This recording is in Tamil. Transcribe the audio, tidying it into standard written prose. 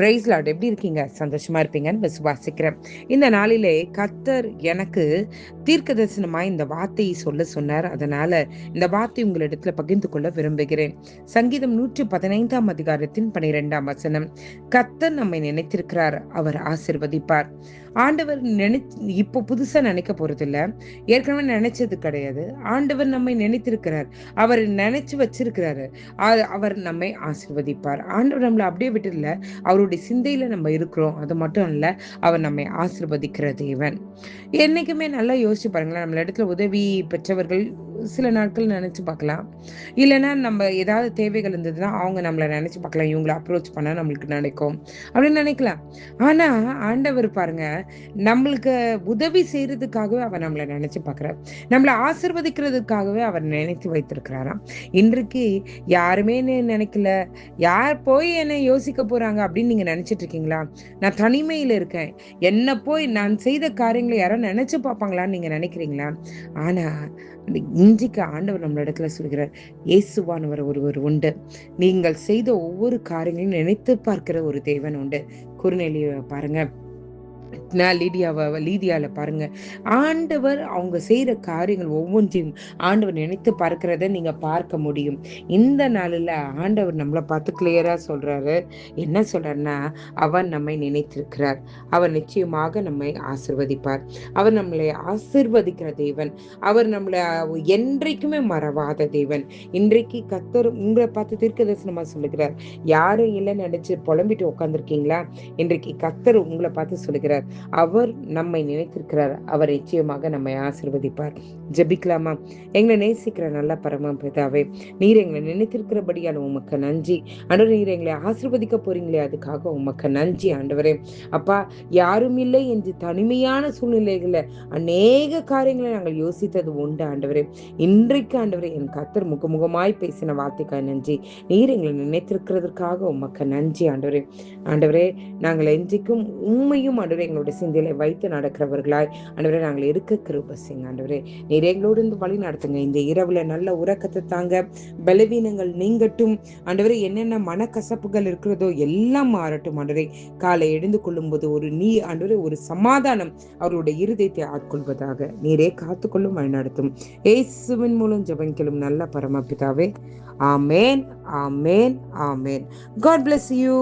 Price Lord. எப்படி இருக்கீங்க? சந்தோஷமா இருப்பீங்கன்னு விசுவாசிக்கிறேன். இந்த நாளிலே கர்த்தர் எனக்கு தீர்க்க தரிசனமாய் இந்த வார்த்தையை சொல்ல சொன்னார். அதனால இந்த வார்த்தை உங்களிடத்துல பகிர்ந்து கொள்ள விரும்புகிறேன். சங்கீதம் 115 அதிகாரத்தின் 12 வசனம். கர்த்தர் நம்மை நினைத்திருக்கிறார், அவர் ஆசிர்வதிப்பார். ஆண்டவர் இப்போ புதுசா நினைக்க போறதில்ல. ஏற்கனவே நினைச்சது கிடையாது. ஆண்டவர் நம்மை நினைத்திருக்கிறார், அவர் நினைச்சு வச்சிருக்கிறாரு. அவர் நம்மை ஆசிர்வதிப்பார். ஆண்டவர் நம்மளை அப்படியே விட்டுல, அவருடைய சிந்தையில நம்ம இருக்கிறோம். அது மட்டும் இல்ல, அவர் நம்மை ஆசிர்வதிக்கிற தேவன். என்னைக்குமே நல்லா யோசிச்சு பாருங்களேன். நம்மள இடத்துல உதவி பெற்றவர்கள் சில நாட்கள் நினைச்சு பார்க்கலாம். இல்லைன்னா நம்ம ஏதாவது தேவைகள் இருந்ததுன்னா அவங்க நம்மளை நினைச்சு பார்க்கலாம். இவங்களை அப்ரோச் பண்ணா நம்மளுக்கு நினைக்கும் அப்படின்னு நினைக்கலாம். ஆனா ஆண்டவர் பாருங்க, நம்மளுக்கு உதவி செய்யறதுக்காகவே அவர் நம்மளை நினைச்சு பார்க்கிறார். நம்மளை ஆசிர்வதிக்கிறதுக்காகவே அவர் நினைத்து வைத்திருக்கிறாராம். இன்றைக்கு யாருமே நினைக்கல, யார் போய் என்னை யோசிக்க போறாங்க அப்படின்னு நீங்க நினைச்சிட்டு இருக்கீங்களா? நான் தனிமையில இருக்கேன், என்ன போய் நான் செய்த காரியங்களை யாரும் நினைச்சு பார்ப்பாங்களான்னு நீங்க நினைக்கிறீங்களா? ஆனா இன்றைக்கு ஆண்டவர் நம்ம இடத்துல சொல்கிறார், இயேசுவானவர் ஒருவர் உண்டு. நீங்கள் செய்த ஒவ்வொரு காரியங்களையும் நினைத்து பார்க்கிற ஒரு தேவன் உண்டு. குறுநெலியை பாருங்க, லீதியால பாருங்க. ஆண்டவர் அவங்க செய்யற காரியங்கள் ஒவ்வொன்றையும் ஆண்டவர் நினைத்து பார்க்கிறத நீங்க பார்க்க முடியும். இந்த நாளில் ஆண்டவர் நம்மளை பார்த்து கிளியரா சொல்றாரு. என்ன சொல்றாருன்னா, அவர் நம்மை நினைத்திருக்கிறார், அவர் நிச்சயமாக நம்மை ஆசிர்வதிப்பார். அவர் நம்மளை ஆசிர்வதிக்கிற தேவன். அவர் நம்மளை என்றைக்குமே மறவாத தேவன். இன்றைக்கு கர்த்தர் உங்களை பார்த்து தீர்க்க தரிசனமா சொல்லுகிறார். யாரும் இல்லைன்னு நினைச்சு புலம்பிட்டு உட்கார்ந்துருக்கீங்களா? இன்றைக்கு கர்த்தர் உங்களை பார்த்து சொல்லுகிறார், அவர் நம்மை நினைத்திருக்கிறார், அவர் நிச்சயமாக நம்மை ஆசீர்வதிப்பார். ஜெபிக்கலாமா? எங்களை நேசிக்கிற நல்ல பரம பிதாவே, நீர் எங்களை நினைத்திருக்கிறபடியால் உமக்கு நன்றி. ஆண்டவரே, நீர் எங்களை ஆசீர்வதிக்க போறீங்களே, அதுக்காக உமக்கு நன்றி ஆண்டவரே. அப்பா, யாரும் இல்லை என்று தனிமையான சூழ்நிலைகளை அநேக காரியங்களை நாங்கள் யோசித்தது உண்டு ஆண்டவரே. இன்றைக்கு ஆண்டவரே, என் கர்த்தர் முகமுகமாய் பேசின வார்த்தைக்காக நன்றி. நீர் எங்களை நினைத்திருக்கிறதுக்காக உமக்கு நன்றி ஆண்டவரே. ஆண்டவரே, நாங்கள் என்றைக்கும் உண்மையும் ஆண்டவரே எங்களுடைய சிந்தையில வைத்து நடக்கிறவர்களாய் ஆண்டவரே நாங்கள் இருக்க கிருபை செய்யுங்க ஆண்டவரே. நீர் எங்களோடு இருந்து வழி நடத்துங்க. இந்த இரவுல நல்ல உறக்கத்தை தாங்க, பலவீனங்கள் நீங்கட்டும் ஆண்டவரே. என்னென்ன மனக்கசப்புகள் இருக்கிறதோ எல்லாம் மாறட்டும் ஆண்டவரே. காலை எழுந்து கொள்ளும் போது ஆண்டவரே ஒரு சமாதானம் அவருடைய இருதயத்தை ஆட்கொள்வதாக நீரே காத்துக்கொள்ளும் வழி நடத்தும். இயேசுவின் மூலம் ஜெபங்களும் நல்ல பரமபிதாவே. ஆமேன், ஆமேன், ஆமேன். God bless you.